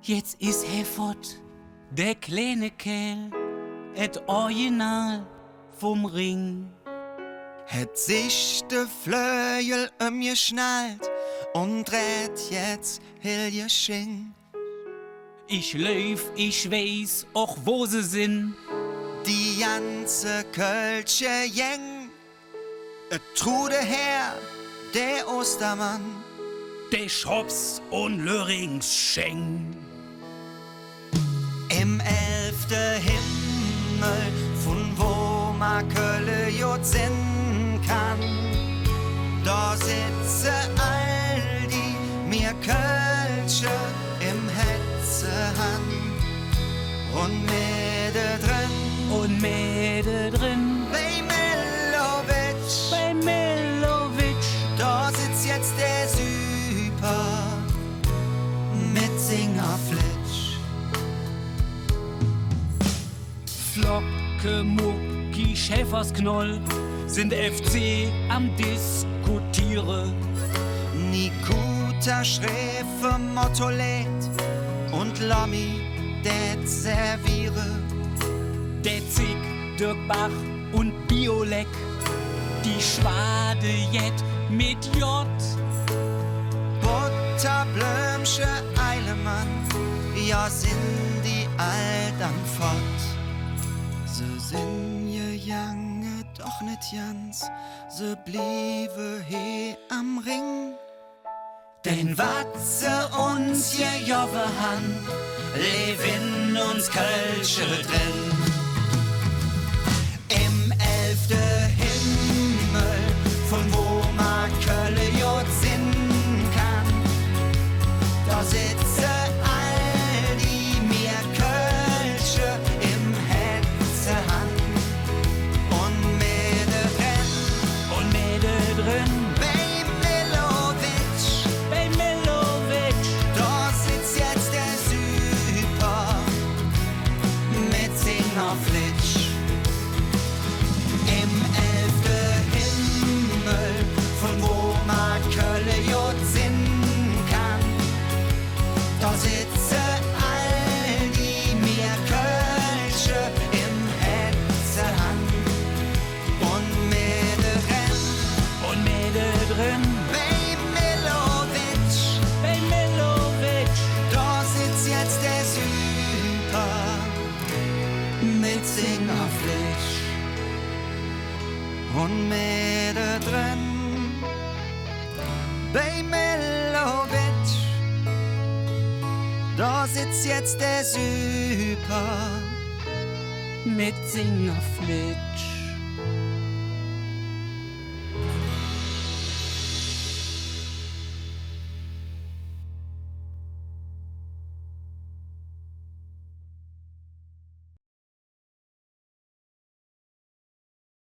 Jetzt is he fort, der kleine Kerl, et Original vom Ring. Het sich de Flügel geschnallt und dreht jetzt Hilje Sching. Ich lauf, ich weiß auch wo sie sind. Die ganze Kölsche Jeng, et trude her, der Ostermann, Der Schops und Löringsscheng. im 11. Himmel, von wo ma Kölle jod sinn kann, da sitze all die mir Kölsche im Hetzehan und Mäde drin, Und Mäde drin, bei Millowitsch, bei Millowitsch. da sitzt jetzt der Super mit Singerflitsch. Flocke, Mucki, Schäfersknoll sind FC am Diskutiere. Nikuta Schrefe Motto lädt und Lommi det serviere. Der Zick, Dirk Bach und Biolek, die Schwade jet mit J. Butterblömsche Eilemann, ja sind die Altern fort. Se sind je jange doch net jans, se bliebe he am Ring. Denn wat se uns je jobbe han, leben uns Kölsche drin. Im 11. Himmel, von wo ma Kölle jod sinn kann, da sitze all die mir Kölsche im Hetzehan und Mäde drin, Und Mäde drin, bei Millowitsch, bei Millowitsch. da sitzt jetzt der Super mit Singerflitsch. Im 11. Himmel, von wo ma Kölle jod sinn kann, da sitze all die mir Kölsche im Hetzehan und Mäde drin, Und Mäde drin, bei Millowitsch, bei Millowitsch. da sitzt jetzt der Super mit Singerflitsch und Mäde drin, bei Millowitsch, da sitzt jetzt der Super Mit Singerflitsch.